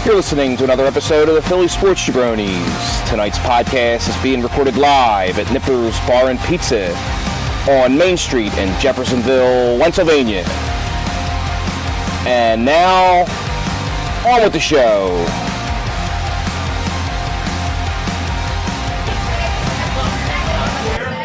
You're listening to another episode of the Philly Sports Jabronis. Tonight's podcast is being recorded live at Nippers Bar and Pizza on Main Street in Jeffersonville, Pennsylvania. And now, on with the show.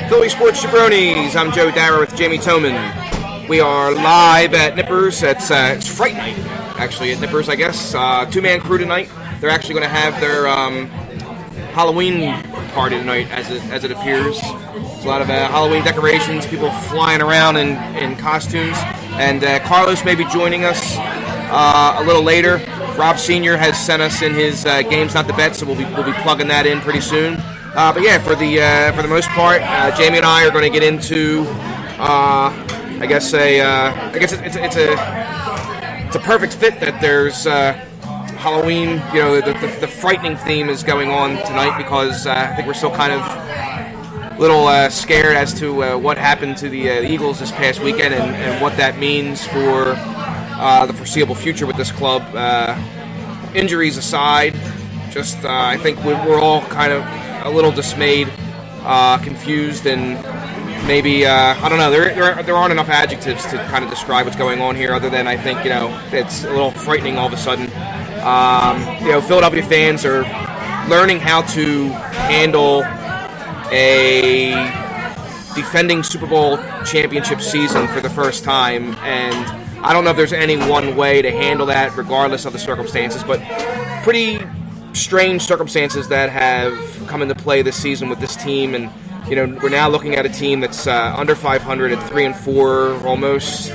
Philly Sports Jabronis. I'm Joe Dara with Jamie Toman. We are live at Nippers. It's Fright Night, actually, at Nippers, I guess. Two-man crew tonight. They're actually going to have their Halloween party tonight, as it appears. There's a lot of Halloween decorations, people flying around in costumes. And Carlos may be joining us a little later. Rob Sr. has sent us in his Games Not to Bet, so we'll be plugging that in pretty soon. But yeah, for the most part, Jamie and I are going to get into, I guess it's a perfect fit that there's Halloween. You know, the frightening theme is going on tonight because I think we're still kind of a little scared as to what happened to the Eagles this past weekend and what that means for the foreseeable future with this club. Injuries aside, just I think we're all kind of a little dismayed, confused, and maybe I don't know. There aren't enough adjectives to kind of describe what's going on here, other than I think it's a little frightening all of a sudden. Philadelphia fans are learning how to handle a defending Super Bowl championship season for the first time, and I don't know if there's any one way to handle that, regardless of the circumstances, but pretty strange circumstances that have come into play this season with this team. And we're now looking at a team that's under 500 at 3-4, almost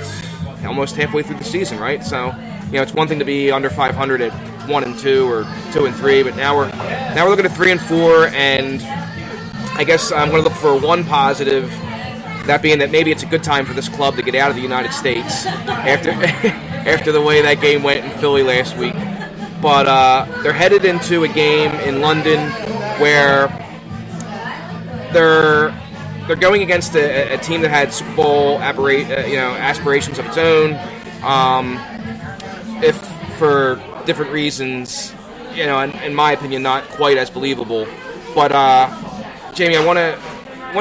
halfway through the season, right? So it's one thing to be under 500 at 1-2 or 2-3, but now we're looking at 3-4, and I guess I'm going to look for one positive, that being that maybe it's a good time for this club to get out of the United States after the way that game went in Philly last week. But they're headed into a game in London where they're going against a team that had Super Bowl aspirations of its own. If for different reasons, in my opinion, not quite as believable. But Jamie, I want to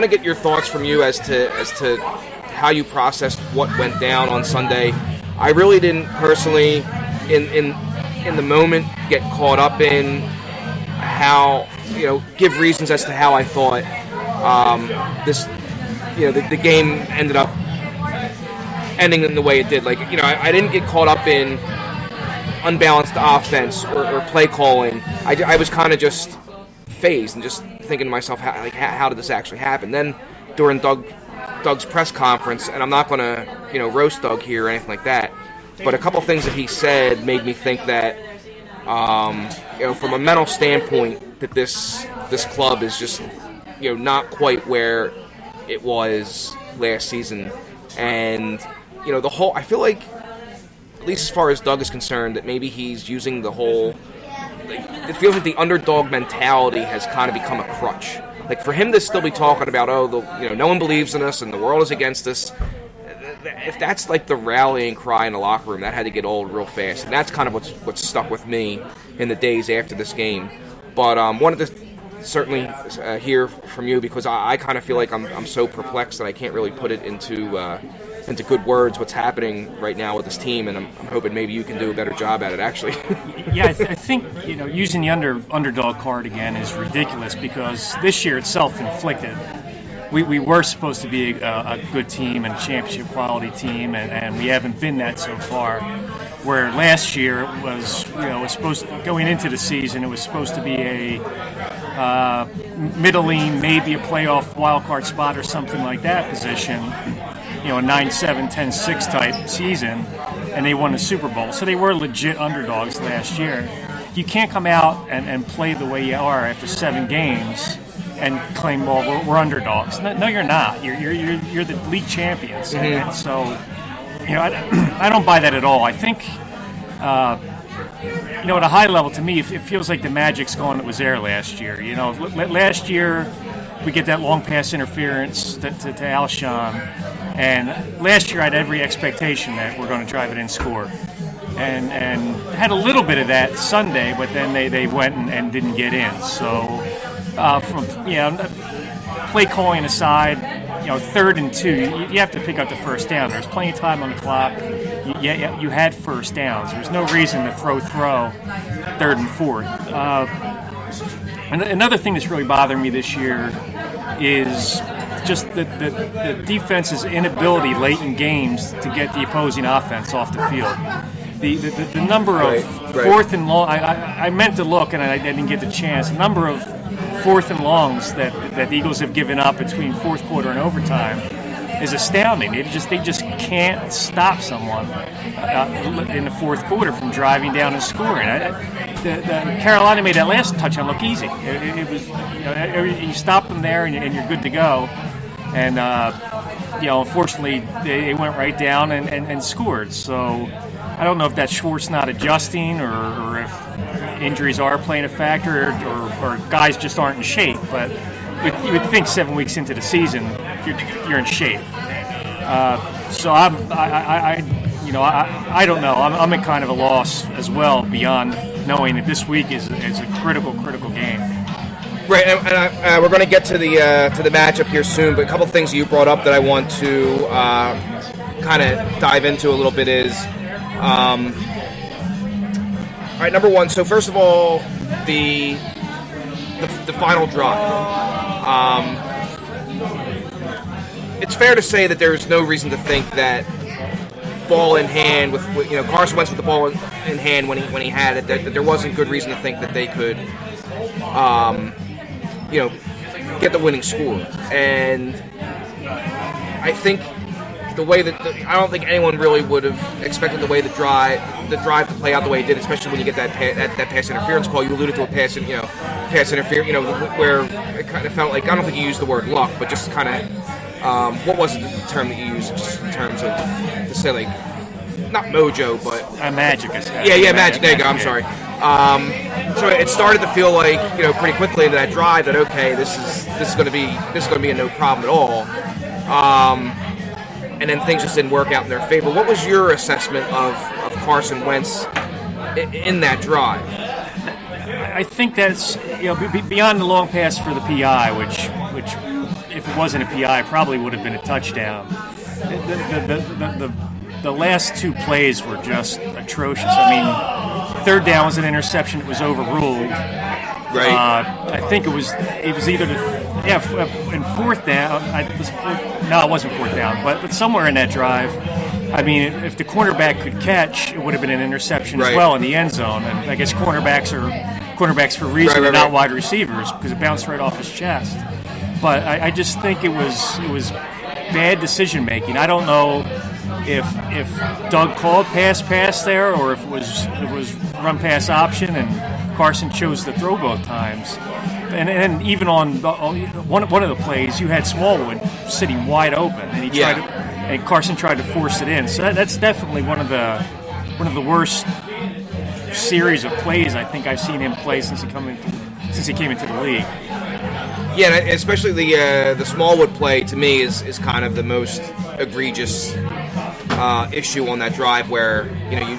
get your thoughts from you as to how you processed what went down on Sunday. I really didn't personally, in the moment, get caught up in how, give reasons as to how I thought the game ended up ending in the way it did. I didn't get caught up in unbalanced offense or play calling. I was kind of just phased and just thinking to myself, how did this actually happen? Then during Doug's press conference, and I'm not going to roast Doug here or anything like that, but a couple things that he said made me think that from a mental standpoint, that this club is just not quite where it was last season. And I feel like, at least as far as Doug is concerned, that maybe he's using the whole, it feels like the underdog mentality has kind of become a crutch. Like, for him to still be talking about, no one believes in us and the world is against us, if that's like the rallying cry in the locker room, that had to get old real fast. And that's kind of what's stuck with me in the days after this game. But wanted to certainly hear from you, because I kind of feel like I'm so perplexed that I can't really put it into good words what's happening right now with this team, and I'm hoping maybe you can do a better job at it, actually. Yeah, I think using the underdog card again is ridiculous, because this year it's self-inflicted. We were supposed to be a good team and a championship quality team, and we haven't been that so far. Where last year it was, going into the season, it was supposed to be a middling, maybe a playoff wild card spot or something like that position. A 9-7, 10-6 type season, and they won the Super Bowl. So they were legit underdogs last year. You can't come out and play the way you are after 7 games and claim, well, we're underdogs. No, you're not. You're the league champions. Mm-hmm. And so, I don't buy that at all. I think, at a high level, to me, it feels like the magic's gone that was there last year. Last year we get that long pass interference to Alshon, and last year I had every expectation that we're going to drive it in, score. and had a little bit of that Sunday, but then they went and didn't get in. So from play calling aside, 3rd and 2, you have to pick up the first down. There's plenty of time on the clock. You had first downs. There's no reason to throw 3rd and 4th. And another thing that's really bothering me this year is just the defense's inability late in games to get the opposing offense off the field. The number of fourth and long, I meant to look and I didn't get the chance. The number of 4th and longs that the Eagles have given up between fourth quarter and overtime is astounding. They just can't stop someone in the fourth quarter from driving down and scoring. Carolina made that last touchdown look easy. It was you stop them there and you're good to go. And unfortunately they went right down and scored. So I don't know if that's Schwartz not adjusting or if injuries are playing a factor or guys just aren't in shape. But you would think 7 weeks into the season you're in shape. So I don't know. I'm in kind of a loss as well, beyond knowing that this week is a critical game. Right, and we're going to get to the matchup here soon. But a couple of things you brought up that I want to kind of dive into a little bit is, all right, number one. So first of all, the final drive. It's fair to say that there's no reason to think that ball in hand with Carson Wentz with the ball in hand when he had it, that there wasn't good reason to think that they could get the winning score. And I think the way that I don't think anyone really would have expected the way the drive to play out the way it did, especially when you get that pass interference call. You alluded to a pass interference, where it kind of felt like, I don't think you used the word luck, but just kind of what was the term that you used, just in terms of, to say, like, not mojo, but magic. Magic. There you go. I'm sorry. So it started to feel like, pretty quickly into that drive that, okay, this is going to be a no problem at all. And then things just didn't work out in their favor. What was your assessment of Carson Wentz in that drive? I think that's beyond the long pass for the PI, which if it wasn't a PI probably would have been a touchdown. The last two plays were just atrocious. I mean, 3rd down was an interception. It was overruled. Right. I think it was either in 4th down. No, it wasn't 4th down, but somewhere in that drive. I mean, if the cornerback could catch, it would have been an interception as well in the end zone. And I guess cornerbacks for a reason, they're not wide receivers, because it bounced right off his chest. But I just think it was bad decision making. I don't know if Doug called pass there, or if it was run pass option, and Carson chose to throw both times. And even on one of the plays, you had Smallwood sitting wide open, and and Carson tried to force it in. So that's definitely one of the worst series of plays I think I've seen him play since he came into the league. Yeah, especially the Smallwood play to me is kind of the most egregious issue on that drive, where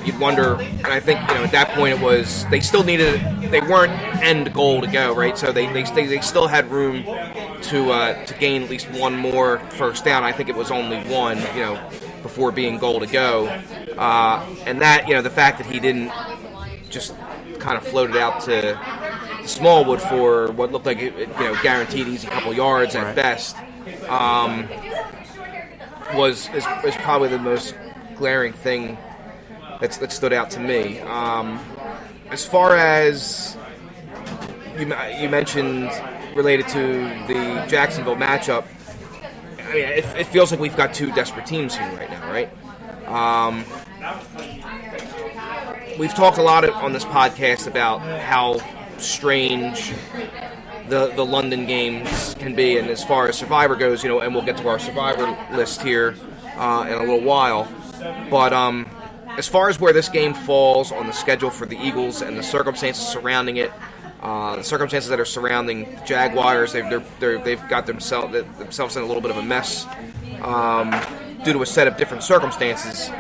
you'd wonder, and I think at that point it was they still needed, they weren't end goal to go, right? So they still had room to gain at least one more first down. I think it was only one, before being goal to go, and that the fact that he didn't just kind of float it out to Smallwood for what looked like guaranteed easy couple yards at best, is probably the most glaring thing that stood out to me. As far as you mentioned related to the Jacksonville matchup, I mean, it feels like we've got two desperate teams here right now, right? We've talked a lot on this podcast about how strange the London games can be, and as far as Survivor goes, and we'll get to our Survivor list here in a little while. But as far as where this game falls on the schedule for the Eagles and the circumstances surrounding it, the circumstances that are surrounding the Jaguars, they've got themselves in a little bit of a mess due to a set of different circumstances.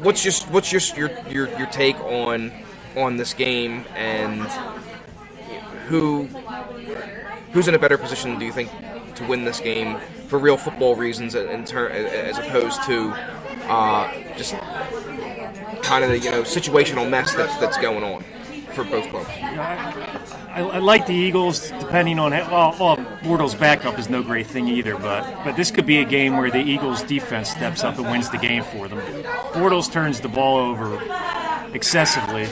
what's your take on this game, and who's in a better position, do you think, to win this game for real football reasons, as opposed to just kind of the situational mess that's going on for both clubs? I like the Eagles, depending on Bortles' backup is no great thing either, but this could be a game where the Eagles' defense steps up and wins the game for them. Bortles turns the ball over excessively.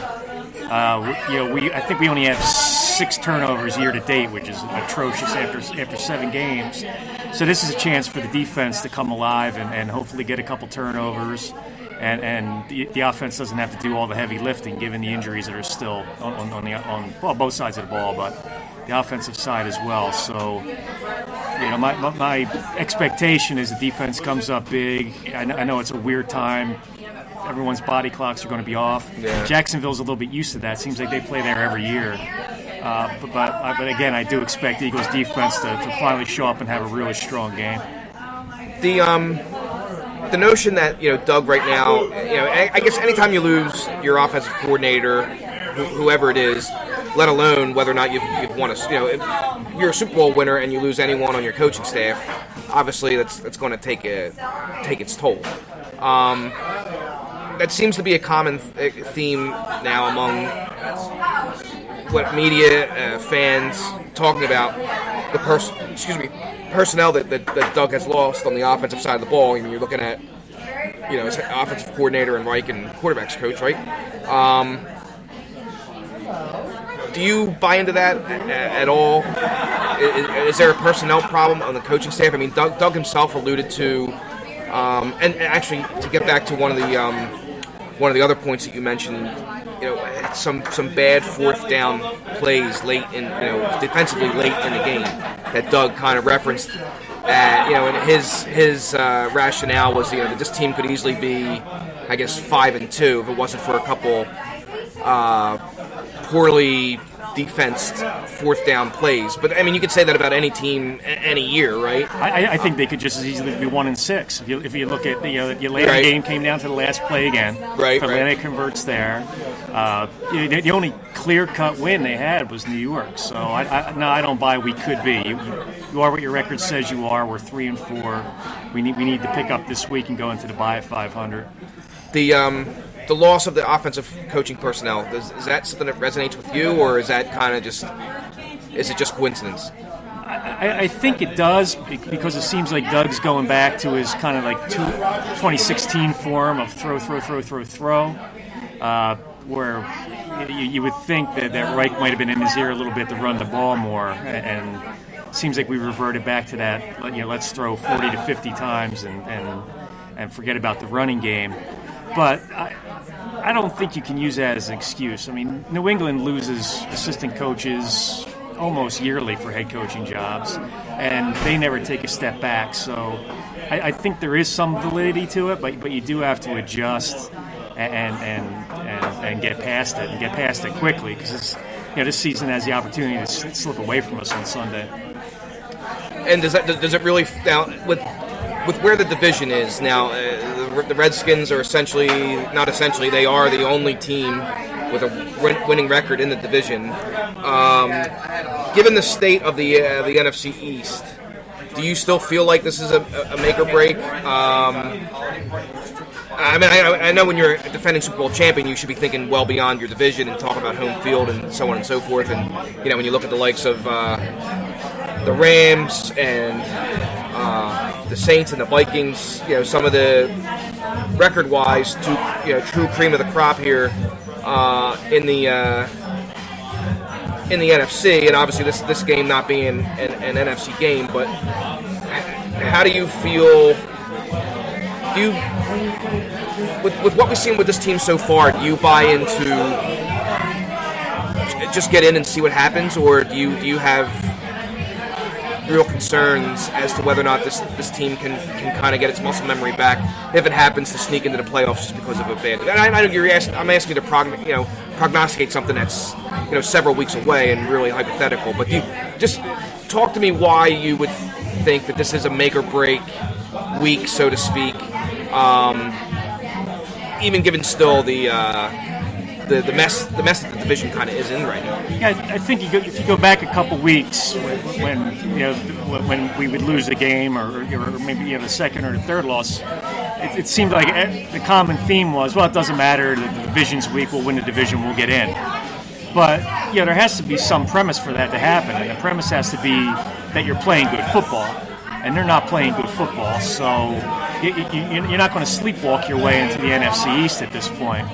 I think we only have 6 turnovers year to date, which is atrocious after 7 games. So this is a chance for the defense to come alive and hopefully get a couple turnovers. And the offense doesn't have to do all the heavy lifting, given the injuries that are still on both sides of the ball, but the offensive side as well. So, my expectation is the defense comes up big. I know it's a weird time. Everyone's body clocks are going to be off. Yeah. Jacksonville's a little bit used to that. Seems like they play there every year. But again, I do expect the Eagles' defense to finally show up and have a really strong game. The notion that Doug right now, I guess anytime you lose your offensive coordinator, whoever it is, let alone whether or not you've won if you're a Super Bowl winner and you lose anyone on your coaching staff, obviously that's going to take its toll. That seems to be a common theme now among what media, fans talking about the personnel that Doug has lost on the offensive side of the ball. You're looking at his offensive coordinator and Reich and quarterbacks coach, right? Do you buy into that at all? Is there a personnel problem on the coaching staff? I mean, Doug himself alluded to, and actually to get back to one of the other points that you mentioned, some bad fourth down plays late in, defensively late in the game that Doug kind of referenced. And his rationale was, that this team could easily be, I guess, 5-2 if it wasn't for a couple poorly defensed fourth down plays. But I mean, you could say that about any team, any year, right? I think they could just as easily be 1-6. If you look at the Atlanta game, came down to the last play again. Right. Atlanta converts there. The only clear-cut win they had was New York. So I don't buy we could be. You are what your record says you are. We're 3-4. We need to pick up this week and go into the bye at 500. The loss of the offensive coaching personnel, is that something that resonates with you, or is that kind of is it just coincidence? I think it does, because it seems like Doug's going back to his kind of like 2016 form of throw, where you would think that Reich might have been in his ear a little bit to run the ball more, and it seems like we reverted back to that, let's throw 40 to 50 times and forget about the running game. But I don't think you can use that as an excuse. I mean, New England loses assistant coaches almost yearly for head coaching jobs, and they never take a step back. So I think there is some validity to it, but you do have to adjust and get past it, and get past it quickly, because this season has the opportunity to slip away from us on Sunday. And does it really now with where the division is now? The Redskins are they are the only team with a winning record in the division. Given the state of the NFC East, do you still feel like this is a make or break? I mean, I know when you're a defending Super Bowl champion, you should be thinking well beyond your division and talk about home field and so on and so forth. And when you look at the likes of the Rams and the Saints and the Vikings, some of the record-wise, true cream of the crop here in the NFC, and obviously this game not being an NFC game. But how do you feel? With what we've seen with this team so far, do you buy into just get in and see what happens, or do you have real concerns as to whether or not this team can kind of get its muscle memory back if it happens to sneak into the playoffs just because of a bad? And I know I'm asking you to prognosticate something that's several weeks away and really hypothetical. But you just talk to me why you would think that this is a make or break week, so to speak. even given still the mess that the division kind of is in right now. Yeah, I think if you go back a couple weeks when we would lose a game or maybe you have a second or a third loss, it seemed like the common theme was, well, it doesn't matter, the division's weak, we'll win the division, we'll get in. But there has to be some premise for that to happen, and the premise has to be that you're playing good football, and they're not playing good football, so you're not going to sleepwalk your way into the NFC East at this point.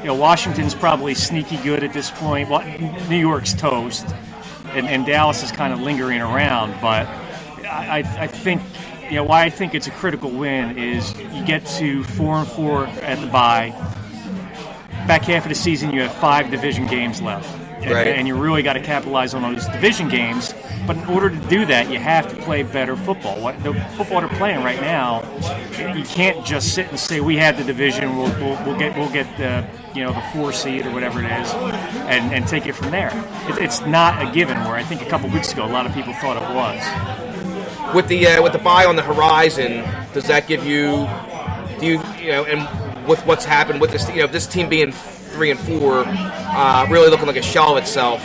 Washington's probably sneaky good at this point. Well, New York's toast, and Dallas is kind of lingering around. But I think, why I think it's a critical win is you get to 4-4 at the bye. Back half of the season, you have 5 division games left, and you really got to capitalize on those division games. But in order to do that, you have to play better football. The football they're playing right now, you can't just sit and say we have the division, we'll get the 4 seed or whatever it is, and take it from there. It's not a given. Where I think a couple weeks ago, a lot of people thought it was. With the bye on the horizon, does that give you? Do you and with what's happened with this, this team being 3-4, really looking like a shell of itself.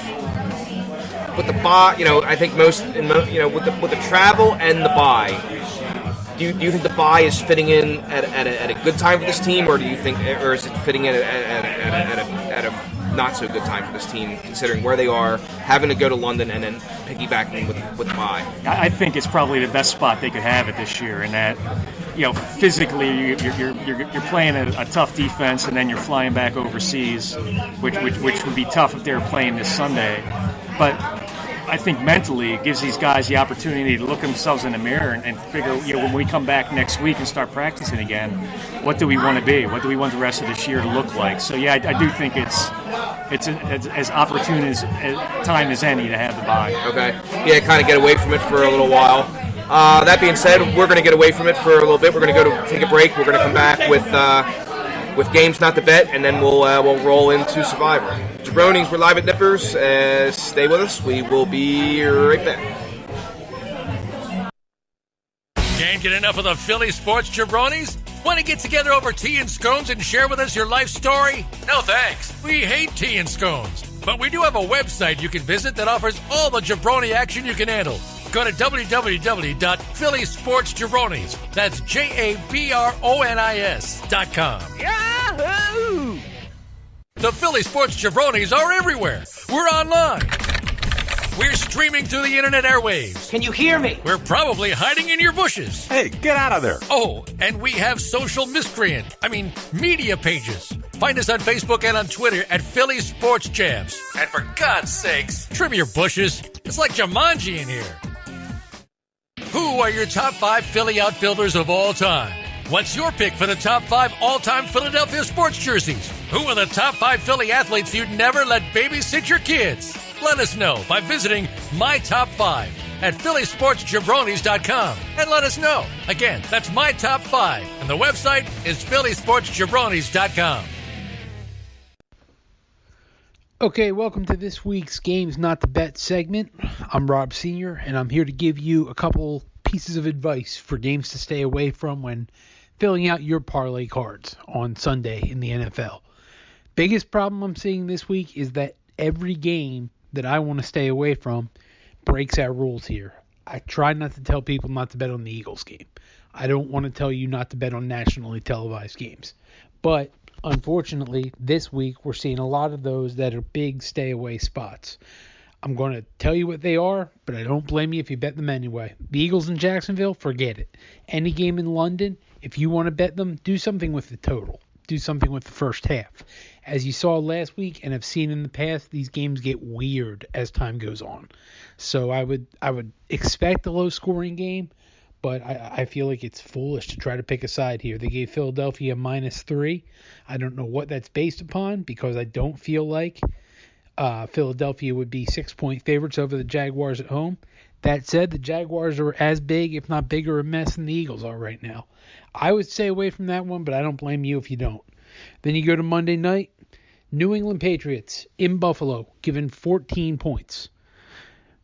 With the bye, I think with the travel and the bye, do you think the bye is fitting in at a good time for this team, or is it fitting in at a not so good time for this team, considering where they are, having to go to London and then piggybacking with the bye? I think it's probably the best spot they could have it this year, in that physically you're playing a tough defense, and then you're flying back overseas, which would be tough if they were playing this Sunday, but I think mentally it gives these guys the opportunity to look themselves in the mirror and figure, when we come back next week and start practicing again, what do we want to be? What do we want the rest of this year to look like? So, I do think it's as opportune as time as any to have the bye. Okay. Yeah, kind of get away from it for a little while. That being said, we're going to get away from it for a little bit. We're going to take a break. We're going to come back with games not to bet, and then we'll roll into Survivor. Jabronis, we're live at Nippers. Stay with us. We will be right back. Can't get enough of the Philly Sports Jabronis? Want to get together over tea and scones and share with us your life story? No thanks. We hate tea and scones. But we do have a website you can visit that offers all the jabroni action you can handle. Go to www.phillysportsjabronis. That's JABRONIS.com. Yahoo! The Philly Sports Jabronis are everywhere. We're online. We're streaming through the internet airwaves. Can you hear me? We're probably hiding in your bushes. Hey, get out of there. Oh, and we have social media pages. Find us on Facebook and on Twitter at Philly Sports Jabs. And for God's sakes, trim your bushes. It's like Jumanji in here. Who are your top 5 Philly outfielders of all time? What's your pick for the top 5 all-time Philadelphia sports jerseys? Who are the top 5 Philly athletes you'd never let babysit your kids? Let us know by visiting My Top 5 at phillysportsjabronis.com and let us know. Again, that's My Top 5, and the website is phillysportsjabronis.com. Okay, welcome to this week's Games Not to Bet segment. I'm Rob Sr., and I'm here to give you a couple pieces of advice for games to stay away from when filling out your parlay cards on Sunday in the NFL. Biggest problem I'm seeing this week is that every game that I want to stay away from breaks our rules here. I try not to tell people not to bet on the Eagles game. I don't want to tell you not to bet on nationally televised games. But unfortunately, this week we're seeing a lot of those that are big stay away spots. I'm going to tell you what they are, but I don't blame you if you bet them anyway. The Eagles in Jacksonville, forget it. Any game in London, if you want to bet them, do something with the total. Do something with the first half. As you saw last week and have seen in the past, these games get weird as time goes on. So I would expect a low-scoring game, but I feel like it's foolish to try to pick a side here. They gave Philadelphia -3. I don't know what that's based upon, because I don't feel like Philadelphia would be 6-point favorites over the Jaguars at home. That said, the Jaguars are as big, if not bigger, a mess than the Eagles are right now. I would stay away from that one, but I don't blame you if you don't. Then you go to Monday night, New England Patriots in Buffalo, given 14 points.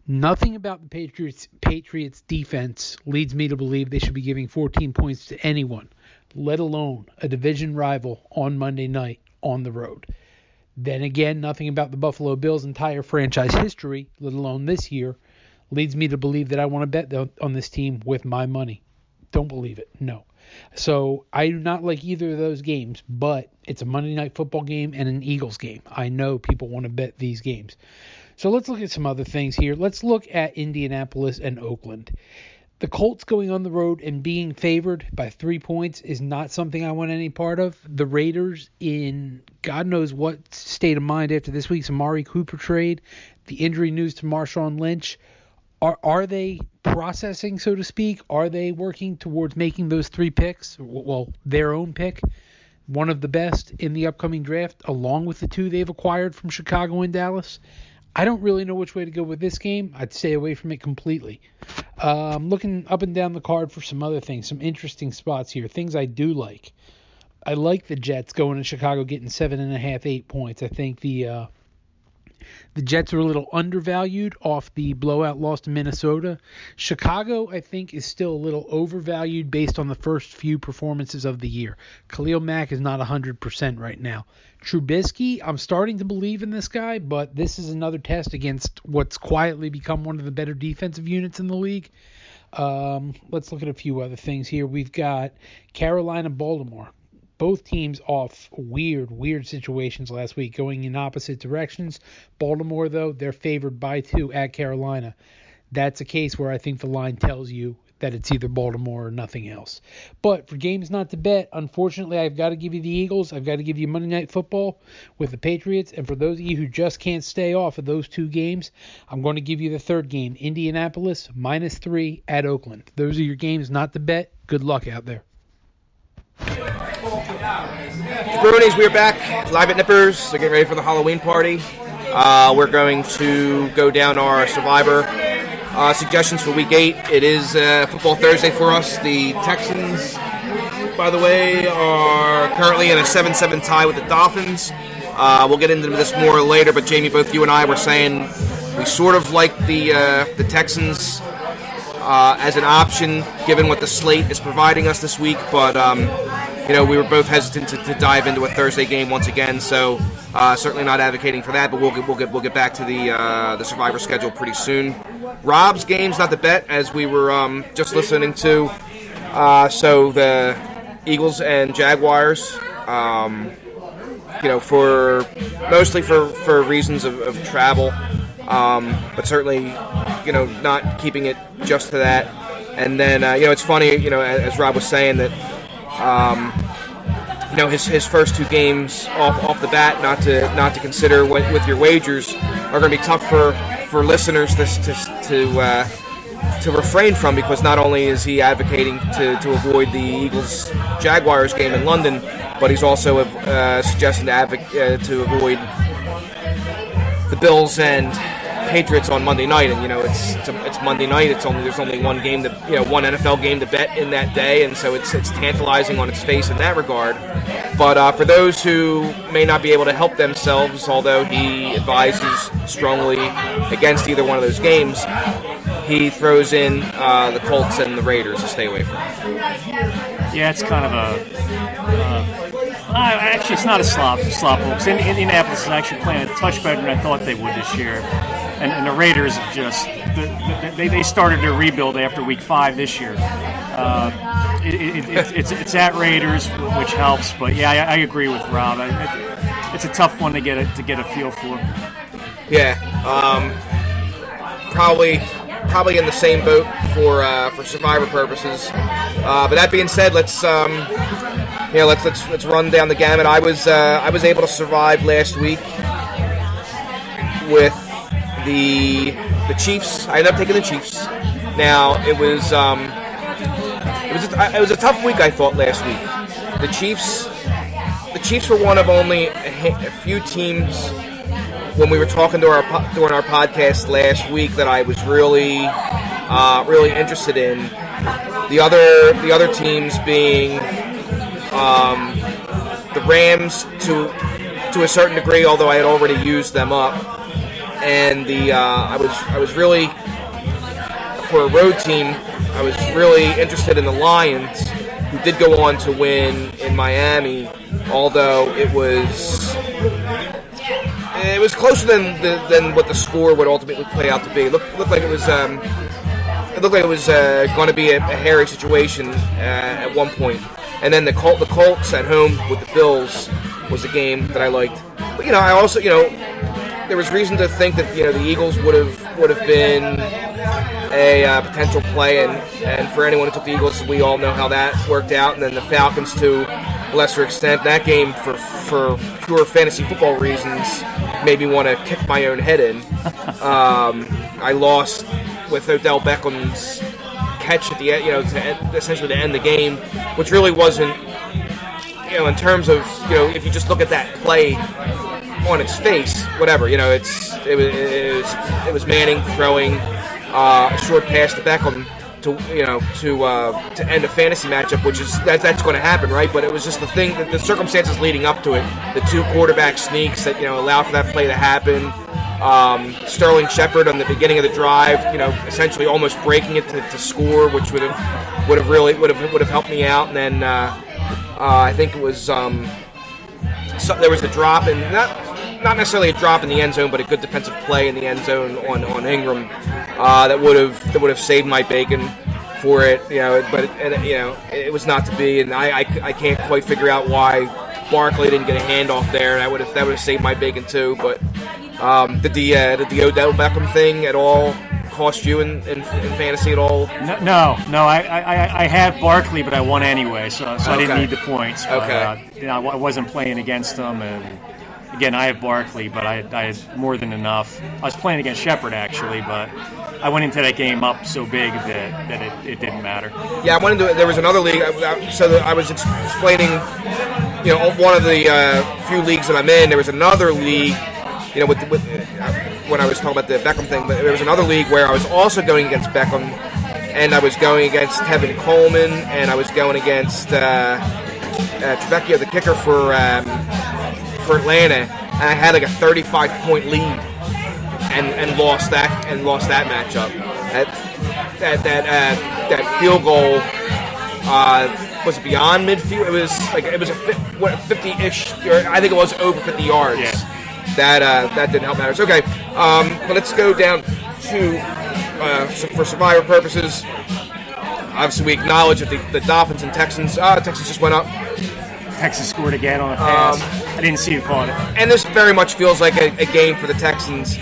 Nothing about the Patriots defense leads me to believe they should be giving 14 points to anyone. let alone a division rival on Monday night on the road. Then again, nothing about the Buffalo Bills' entire franchise history, let alone this year, leads me to believe that I want to bet on this team with my money. Don't believe it. No. So I do not like either of those games, but it's a Monday Night Football game and an Eagles game. I know people want to bet these games. So let's look at some other things here. Let's look at Indianapolis and Oakland. The Colts going on the road and being favored by 3 points is not something I want any part of. The Raiders, in God knows what state of mind after this week's Amari Cooper trade, the injury news to Marshawn Lynch, are they processing, so to speak? Are they working towards making those 3 picks? Well, their own pick, one of the best in the upcoming draft, along with the 2 they've acquired from Chicago and Dallas? I don't really know which way to go with this game. I'd stay away from it completely. Looking up and down the card for some other things, some interesting spots here, things I do like. I like the Jets going to Chicago, getting 7.5, 8 points. I think the Jets are a little undervalued off the blowout loss to Minnesota. Chicago, I think, is still a little overvalued based on the first few performances of the year. Khalil Mack is not 100% right now. Trubisky, I'm starting to believe in this guy, but this is another test against what's quietly become one of the better defensive units in the league. Let's look at a few other things here. We've got Carolina, Baltimore. Both teams off weird situations last week, going in opposite directions. Baltimore, though, they're favored by 2 at Carolina. That's a case where I think the line tells you that it's either Baltimore or nothing else. But for games not to bet, unfortunately, I've got to give you the Eagles. I've got to give you Monday Night Football with the Patriots. And for those of you who just can't stay off of those 2 games, I'm going to give you the third game, Indianapolis, -3 at Oakland. Those are your games not to bet. Good luck out there. Jabronis, we're back live at Nippers. They're getting ready for the Halloween party. We're going to go down our Survivor suggestions for Week 8. It is Football Thursday for us. The Texans, by the way, are currently in a 7-7 tie with the Dolphins. We'll get into this more later, but Jamie, both you and I were saying we sort of like the Texans as an option, given what the slate is providing us this week, but we were both hesitant to dive into a Thursday game once again, so certainly not advocating for that. But we'll get back to the Survivor schedule pretty soon. Rob's games not to bet, as we were just listening to. So the Eagles and Jaguars, for mostly for reasons of travel, but certainly not keeping it just to that. And then it's funny, as Rob was saying that. His first 2 games off the bat, not to consider with your wagers, are going to be tough for listeners to refrain from, because not only is he advocating to avoid the Eagles-Jaguars game in London, but he's also suggesting to avoid the Bills and Patriots on Monday night. And it's Monday night. There's only one game one NFL game to bet in that day, and so it's tantalizing on its face in that regard. But for those who may not be able to help themselves, although he advises strongly against either one of those games, he throws in the Colts and the Raiders to stay away from. Yeah, it's kind of actually, it's not a slop because Indianapolis is actually playing a touch better than I thought they would this year. And the Raiders have just they started their rebuild after Week 5 this year. It's at Raiders, which helps. But yeah, I agree with Rob. It's a tough one to get a feel for. Yeah, probably in the same boat for Survivor purposes. But that being said, let's run down the gamut. I was able to survive last week with the Chiefs. I ended up taking the Chiefs. Now it was a tough week, I thought, last week. The Chiefs were one of only a few teams when we were talking during our podcast last week that I was really interested in. The other teams being the Rams to a certain degree, although I had already used them up. And I was really, for a road team, I was really interested in the Lions, who did go on to win in Miami, although it was closer than what the score would ultimately play out to be. It looked like it was going to be a hairy situation at one point. And then the Colts at home with the Bills was a game that I liked. But I also there was reason to think that the Eagles would have been a potential play, and for anyone who took the Eagles, we all know how that worked out. And then the Falcons, to a lesser extent, that game for pure fantasy football reasons made me want to kick my own head in. I lost with Odell Beckham's catch at the end, essentially to end the game, which really wasn't, in terms of, if you just look at that play on its face, whatever, it was Manning throwing a short pass to Beckham to end a fantasy matchup, which is that's going to happen, right? But it was just the circumstances leading up to it, the two quarterback sneaks that allowed for that play to happen. Sterling Shepard on the beginning of the drive, essentially almost breaking it to score, which would have helped me out. And then I think it was there was a drop, and not necessarily a drop in the end zone, but a good defensive play in the end zone on Ingram that would have saved my bacon for it. But it was not to be, and I can't quite figure out why Barkley didn't get a handoff there. That would have saved my bacon too, but. Did the Odell Beckham thing at all cost you in fantasy at all? No. I have Barkley, but I won anyway, so I didn't need the points. But, okay. I wasn't playing against them, and again, I have Barkley, but I had more than enough. I was playing against Shepard actually, but I went into that game up so big that it didn't matter. Yeah, I went into there was another league, so I was explaining, one of the few leagues that I'm in. There was another league. With when I was talking about the Beckham thing, but there was another league where I was also going against Beckham, and I was going against Tevin Coleman, and I was going against Trevecchio, the kicker for Atlanta, and I had like a 35-point lead, and lost that matchup. That field goal was beyond midfield. It was a 50-ish, or I think it was over 50 yards. Yeah. That didn't help matters. Okay, but let's go down to for survivor purposes. Obviously, we acknowledge that the Dolphins and Texans. Texas just went up. Texas scored again on a pass. I didn't see who caught it. And this very much feels like a game for the Texans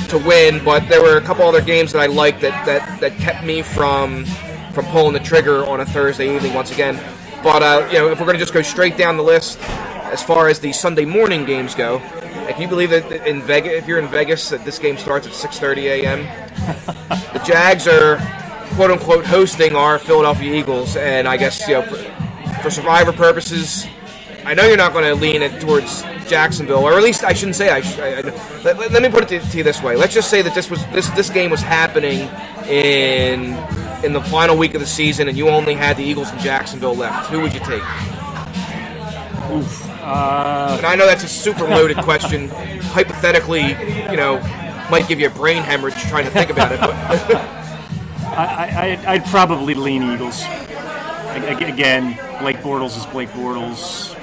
to win. But there were a couple other games that I liked that kept me from pulling the trigger on a Thursday evening once again. But if we're going to just go straight down the list, as far as the Sunday morning games go. Can you believe that in Vegas, if you're in Vegas, that this game starts at 6:30 a.m.? The Jags are, quote unquote, hosting our Philadelphia Eagles, and I guess for survivor purposes, I know you're not going to lean it towards Jacksonville, or at least I shouldn't say. Let me put it to you this way. Let's just say that this game was happening in the final week of the season, and you only had the Eagles and Jacksonville left. Who would you take? Oof. And I know that's a super loaded question. Hypothetically, might give you a brain hemorrhage trying to think about it. But I'd probably lean Eagles. Again, Blake Bortles is Blake Bortles.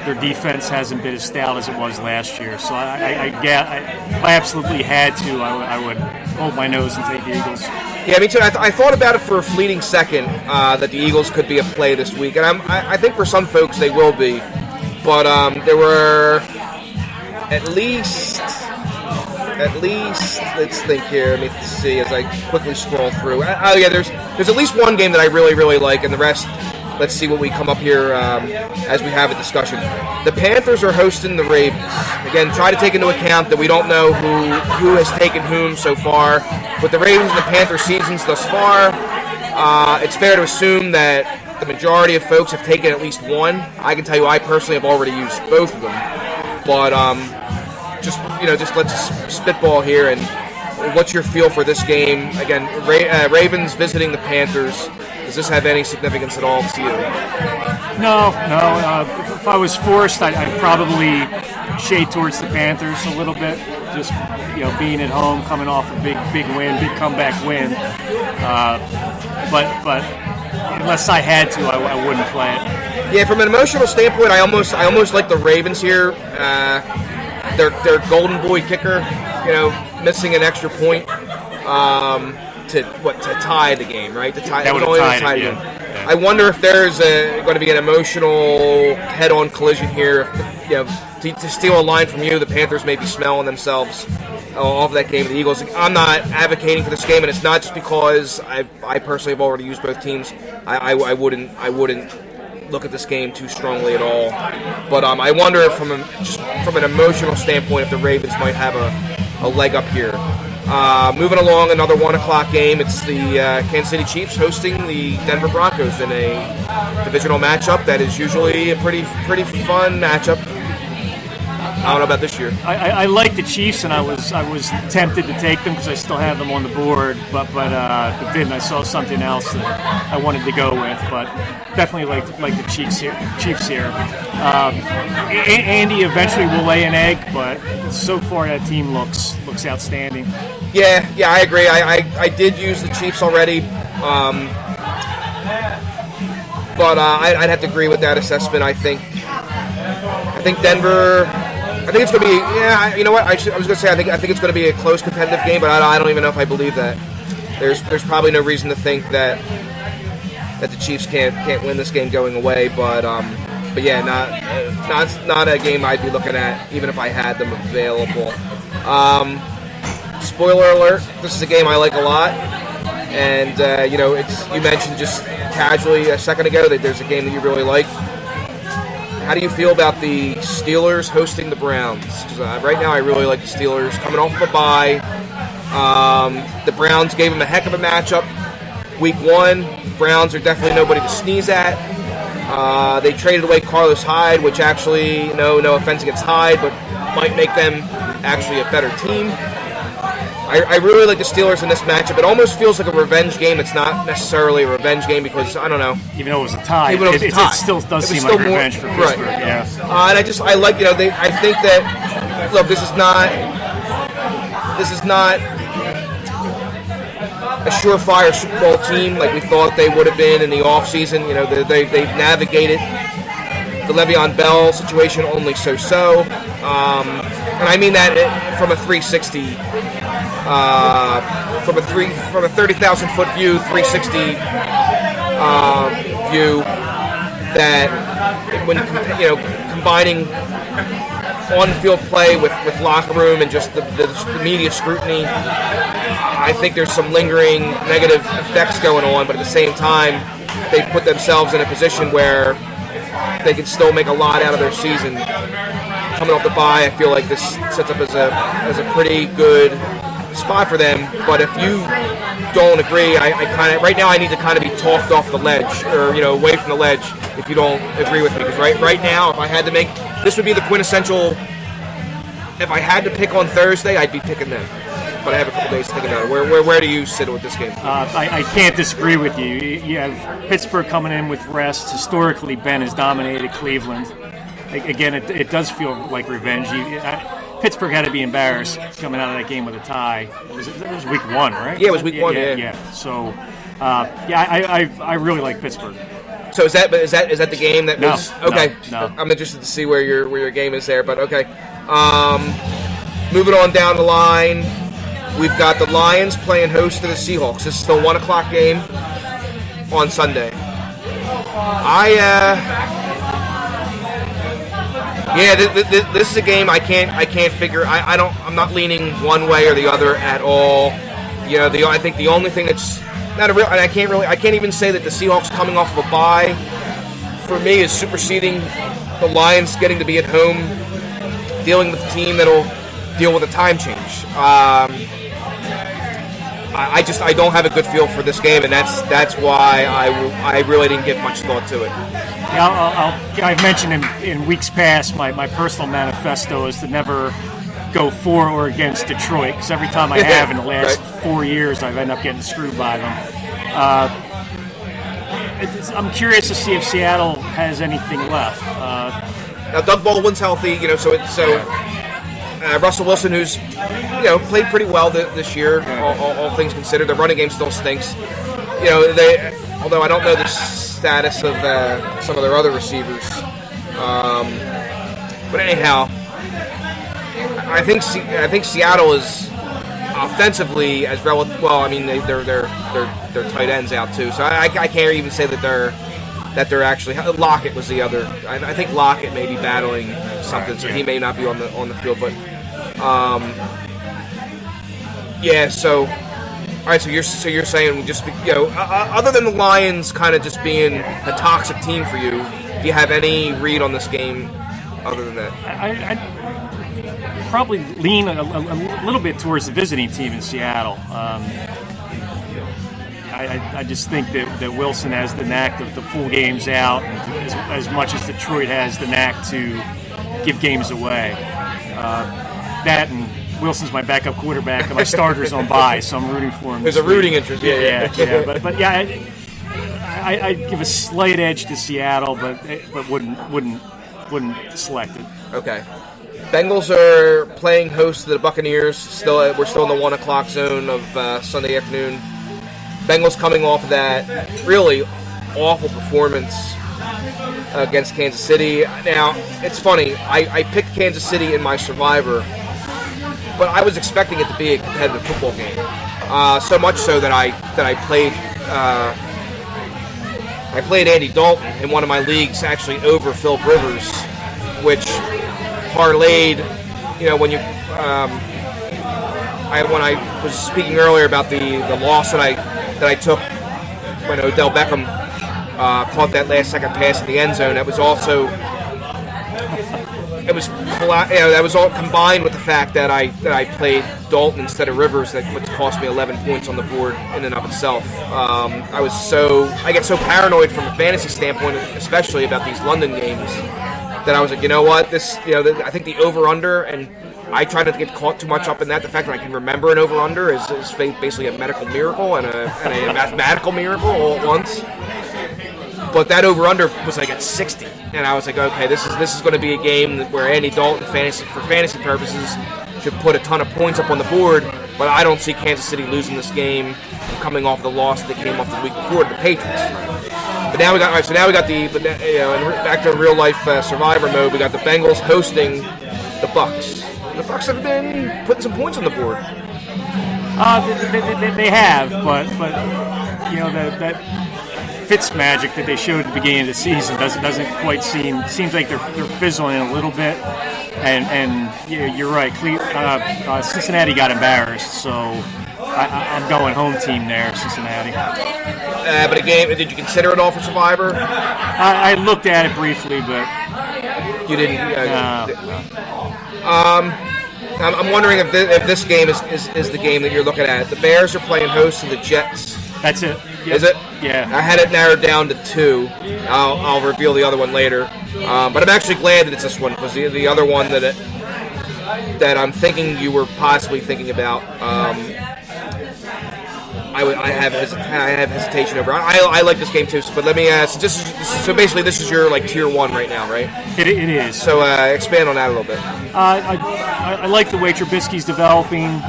Their defense hasn't been as stout as it was last year. So if I absolutely had to, I would hold my nose and take the Eagles. Yeah, me too. I thought about it for a fleeting second that the Eagles could be a play this week, and I think for some folks they will be. But there were at least, let's think here. Let me see as I quickly scroll through. There's at least one game that I really, really like, and the rest, let's see what we come up here as we have a discussion. The Panthers are hosting the Ravens. Again, try to take into account that we don't know who has taken whom so far. With the Ravens and the Panthers seasons thus far, it's fair to assume that the majority of folks have taken at least one. I can tell you I personally have already used both of them. But just let's spitball here. And what's your feel for this game? Again, Ravens visiting the Panthers. Does this have any significance at all to you? No. If I was forced, I'd probably shade towards the Panthers a little bit. Just being at home, coming off a big win, big comeback win. But unless I had to, I wouldn't play it. Yeah, from an emotional standpoint, I almost like the Ravens here. Their golden boy kicker, missing an extra point to tie the game, right? To tie, that would have tied it. Yeah. I wonder if there's going to be an emotional head-on collision here. To steal a line from you, the Panthers may be smelling themselves off that game of the Eagles. I'm not advocating for this game, and it's not just because I personally have already used both teams. I wouldn't look at this game too strongly at all. But I wonder if from an emotional standpoint, if the Ravens might have a leg up here. Moving along, another 1 o'clock game. It's the Kansas City Chiefs hosting the Denver Broncos in a divisional matchup that is usually a pretty fun matchup. I don't know about this year. I like the Chiefs, and I was tempted to take them because I still have them on the board, but didn't. I saw something else that I wanted to go with, but definitely like the Chiefs here. Andy eventually will lay an egg, but so far that team looks outstanding. Yeah, I agree. I did use the Chiefs already, but I'd have to agree with that assessment. I think Denver. I think it's going to be. Yeah, you know what? I was going to say I think it's going to be a close, competitive game, but I don't even know if I believe that. There's probably no reason to think that the Chiefs can't win this game going away, but yeah, not a game I'd be looking at even if I had them available. Spoiler alert: this is a game I like a lot, and you mentioned just casually a second ago that there's a game that you really like. How do you feel about the Steelers hosting the Browns? Because right now I really like the Steelers coming off of a bye. The Browns gave them a heck of a matchup. Week 1, Browns are definitely nobody to sneeze at. They traded away Carlos Hyde, which actually, no offense against Hyde, but might make them actually a better team. I really like the Steelers in this matchup. It almost feels like a revenge game. It's not necessarily a revenge game because, I don't know. Even though it was a tie, it still does seem like revenge for Pittsburgh. Right. Yeah. And I like, I think that, look, this is not a surefire Super Bowl team like we thought they would have been in the offseason. They've navigated the Le'Veon Bell situation only so. And I mean that from a 360, from a 30,000 foot view, 360 view. That when combining on-field play with locker room and just the media scrutiny, I think there's some lingering negative effects going on. But at the same time, they've put themselves in a position where they can still make a lot out of their season. Coming off the bye, I feel like this sets up as a pretty good spot for them. But if you don't agree, I kind of right now I need to kind of be talked off the ledge or away from the ledge if you don't agree with me. Because right now, if I had to make this would be the quintessential. If I had to pick on Thursday, I'd be picking them. But I have a couple days to think about it. Where do you sit with this game? I can't disagree with you. You have Pittsburgh coming in with rest. Historically, Ben has dominated Cleveland. Again, it does feel like revenge. Pittsburgh had to be embarrassed coming out of that game with a tie. It was week 1, right? Yeah, it was week 1. Yeah. So, I really like Pittsburgh. So is that the game that was okay? No. I'm interested to see where your game is there, but okay. Moving on down the line, we've got the Lions playing host to the Seahawks. This is the 1 o'clock game on Sunday. This is a game I can't figure. I'm not leaning one way or the other at all. I think the only thing that's not a real, and I can't even say that the Seahawks coming off of a bye for me is superseding the Lions getting to be at home, dealing with a team that'll deal with a time change. I don't have a good feel for this game, and that's why I really didn't give much thought to it. Yeah, I've mentioned in weeks past my personal manifesto is to never go for or against Detroit, because every time I have in the last 4 years, I've ended up getting screwed by them. I'm curious to see if Seattle has anything left. Now Doug Baldwin's healthy, Russell Wilson, who's played pretty well this year, all things considered. The running game still stinks. although I don't know the status of some of their other receivers. But anyhow, I think Seattle is offensively as relative. Well, I mean they're tight ends out too, so I can't even say that they're actually. Lockett was the other. I think Lockett may be battling something, so he may not be on the field. But yeah. So all right. So you're saying just other than the Lions kind of just being a toxic team for you, do you have any read on this game other than that? I probably lean a little bit towards the visiting team in Seattle. I just think that Wilson has the knack to pull games out as much as Detroit has the knack to give games away. That and Wilson's my backup quarterback and my starter's on bye, so I'm rooting for him. There's a rooting interest. Yeah. But yeah, I'd give a slight edge to Seattle, but wouldn't select it. Okay. Bengals are playing host to the Buccaneers. We're still in the 1 o'clock zone of Sunday afternoon. Bengals coming off of that really awful performance against Kansas City. Now, it's funny. I picked Kansas City in my Survivor, but I was expecting it to be a competitive football game. So much so that I played Andy Dalton in one of my leagues, actually over Philip Rivers, which parlayed. When I was speaking earlier about the loss that I took when Odell Beckham caught that last second pass in the end zone. That was also that was all combined with the fact that I played Dalton instead of Rivers, that which cost me 11 points on the board in and of itself. I get so paranoid from a fantasy standpoint, especially about these London games, that I was like, you know what, I think the over/under, and I try not to get caught too much up in that. The fact that I can remember an over/under is basically a medical miracle and a mathematical miracle all at once. But that over/under was like at 60, and I was like, okay, this is going to be a game where Andy Dalton, for fantasy purposes, should put a ton of points up on the board. But I don't see Kansas City losing this game, coming off the loss that came off the week before to the Patriots. But now we got back to real life Survivor mode. We got the Bengals hosting the Bucs. The Bucs have been putting some points on the board. They have, but that Fitz magic that they showed at the beginning of the season doesn't quite seems like they're fizzling a little bit. And you're right. Cincinnati got embarrassed, so I'm going home team there, Cincinnati. But a game, did you consider it all for Survivor? I looked at it briefly, but you didn't. No. I'm wondering if this game is the game that you're looking at. The Bears are playing host to the Jets. That's it. Yeah. Is it? Yeah. I had it narrowed down to 2. I'll reveal the other one later. But I'm actually glad that it's this one, because the other one that I'm thinking you were possibly thinking about, I have hesitation over. I like this game too. But let me ask. So basically, this is your tier 1 right now, right? It is. So expand on that a little bit. I like the way Trubisky's developing.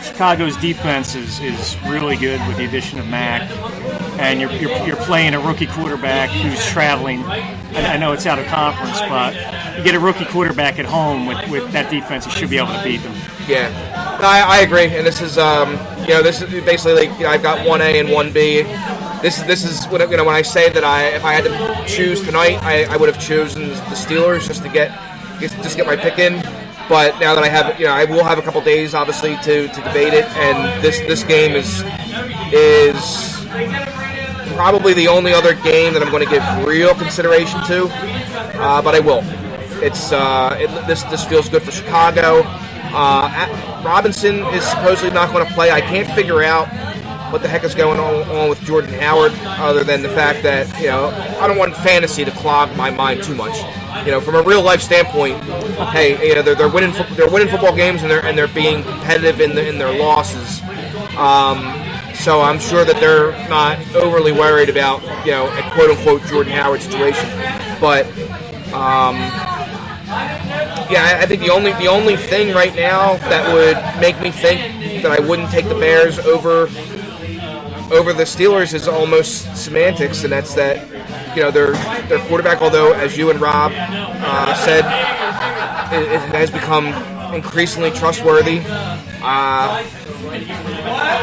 Chicago's defense is really good with the addition of Mack, and you're playing a rookie quarterback who's traveling. I know it's out of conference, but you get a rookie quarterback at home with that defense, you should be able to beat them. Yeah, I agree. And this is this is basically I've got 1A and 1B. This is when I say that if I had to choose tonight, I would have chosen the Steelers just to get my pick in. But now that I have, I will have a couple days, obviously, to debate it. And this game is probably the only other game that I'm going to give real consideration to. But I will. This feels good for Chicago. Robinson is supposedly not going to play. I can't figure out what the heck is going on with Jordan Howard, other than the fact that I don't want fantasy to clog my mind too much. From a real life standpoint, hey, they're winning football games and they're being competitive in their losses. So I'm sure that they're not overly worried about a quote unquote Jordan Howard situation. But I think the only thing right now that would make me think that I wouldn't take the Bears over over the Steelers is almost semantics, and that's that, their quarterback, although, as you and Rob said, it has become increasingly trustworthy.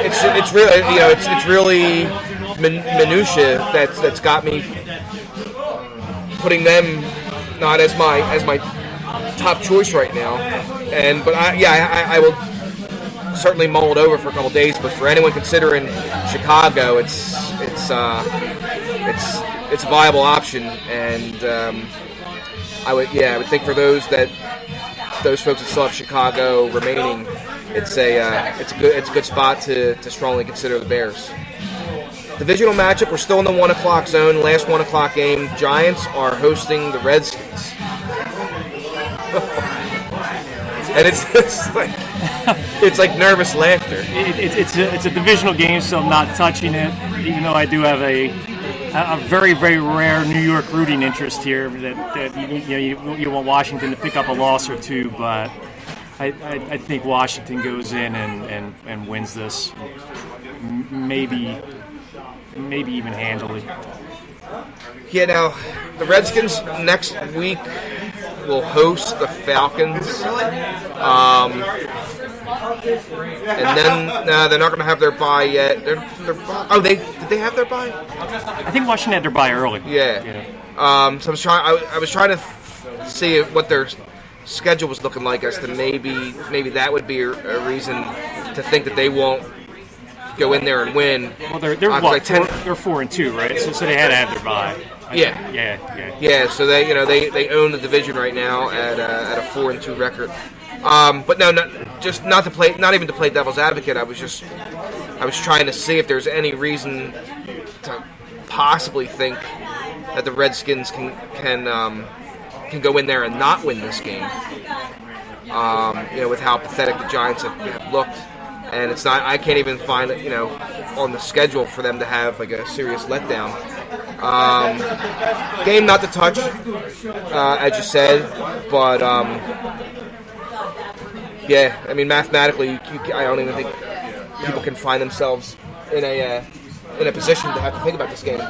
It's really, it's really minutia that's got me putting them not as my top choice right now. But I will certainly mull it over for a couple days. But for anyone considering Chicago, it's a viable option, and I would think for those folks that still have Chicago remaining, it's a good spot to strongly consider the Bears. Divisional matchup, we're still in the 1 o'clock zone. Last 1 o'clock game, Giants are hosting the Redskins. And it's like nervous laughter. It's a divisional game, so I'm not touching it, even though I do have a very, very rare New York rooting interest here that you want Washington to pick up a loss or two, but I think Washington goes in and wins this, maybe even handily. Yeah, now the Redskins next week will host the Falcons, and then they're not going to have their bye yet. Did they have their bye? I think Washington had their bye early. Yeah. So I was trying to see what their schedule was looking like, as to maybe that would be a reason to think that they won't go in there and win. Well, they're 4-2, right? So they had to have their bye. Yeah. So they own the division right now at a 4-2 record. But no, not even to play devil's advocate. I was trying to see if there's any reason to possibly think that the Redskins can go in there and not win this game. With how pathetic the Giants have looked. And it's not. I can't even find it, on the schedule for them to have like a serious letdown. Game not to touch, as you said, but mathematically, I don't even think people can find themselves in a position to have to think about this game.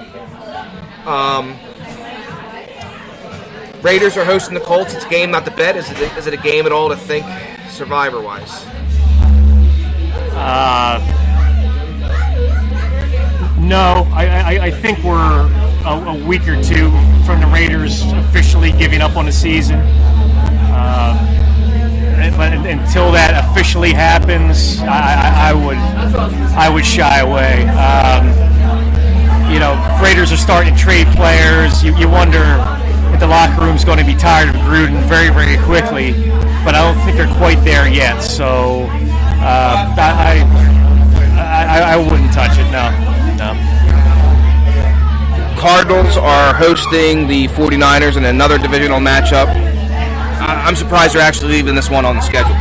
Raiders are hosting the Colts. It's a game not to bet. Is it a game at all to think survivor-wise? No, I think we're a week or two from the Raiders officially giving up on the season. But until that officially happens, I would shy away. Raiders are starting to trade players. You wonder if the locker room's going to be tired of Gruden very, very quickly. But I don't think they're quite there yet. So I wouldn't touch it. No. Cardinals are hosting the 49ers in another divisional matchup. I'm surprised they're actually leaving this one on the schedule.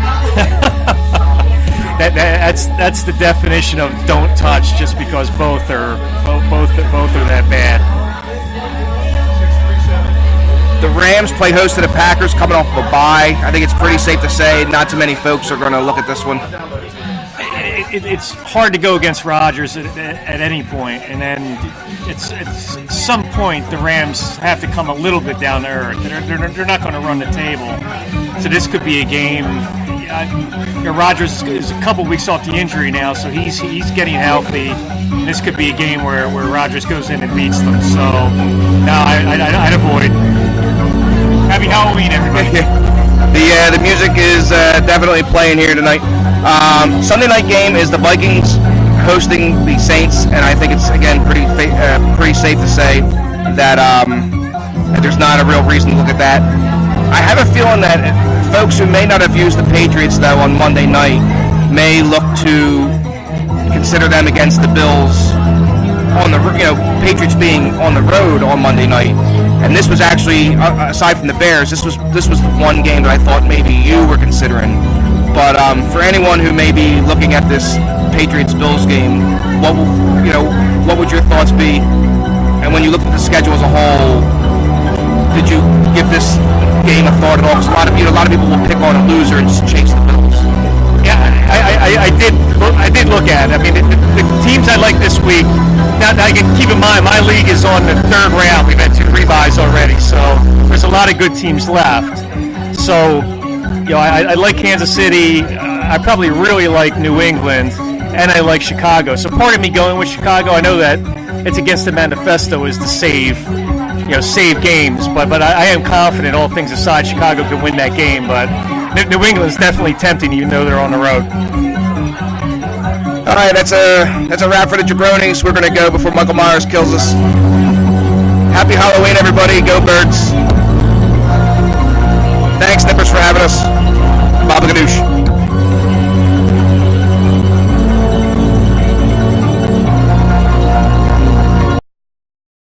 That's the definition of don't touch, just because both are that bad. The Rams play host to the Packers, coming off of a bye. I think it's pretty safe to say not too many folks are going to look at this one. It's hard to go against Rodgers at any point, and then at some point the Rams have to come a little bit down to earth. They're not going to run the table, so this could be a game. Rodgers is a couple weeks off the injury now, so he's getting healthy. This could be a game where Rodgers goes in and beats them. So no, I'd avoid. Happy Halloween, everybody. The music is definitely playing here tonight. Sunday night game is the Vikings hosting the Saints, and I think it's again pretty safe to say that there's not a real reason to look at that. I have a feeling that folks who may not have used the Patriots though on Monday night may look to consider them against the Bills on the Patriots being on the road on Monday night. And this was actually, aside from the Bears, this was the one game that I thought maybe you were considering. But for anyone who may be looking at this Patriots-Bills game, what would your thoughts be? And when you look at the schedule as a whole, did you give this game a thought at all? Because a lot of people will pick on a loser and just chase the Bills. Yeah, I did look at it. I mean, the teams I like this week. Now, I can keep in mind my league is on the third round. We've had 2 rebuys already, so there's a lot of good teams left. So, I like Kansas City. I probably really like New England, and I like Chicago. So part of me going with Chicago, I know that it's against the manifesto is to save games, but I am confident, all things aside, Chicago can win that game. But New England's definitely tempting, even though they're on the road. All right, that's a wrap for the Jabronis. We're going to go before Michael Myers kills us. Happy Halloween, everybody. Go Birds. Thanks, Nippers, for having us.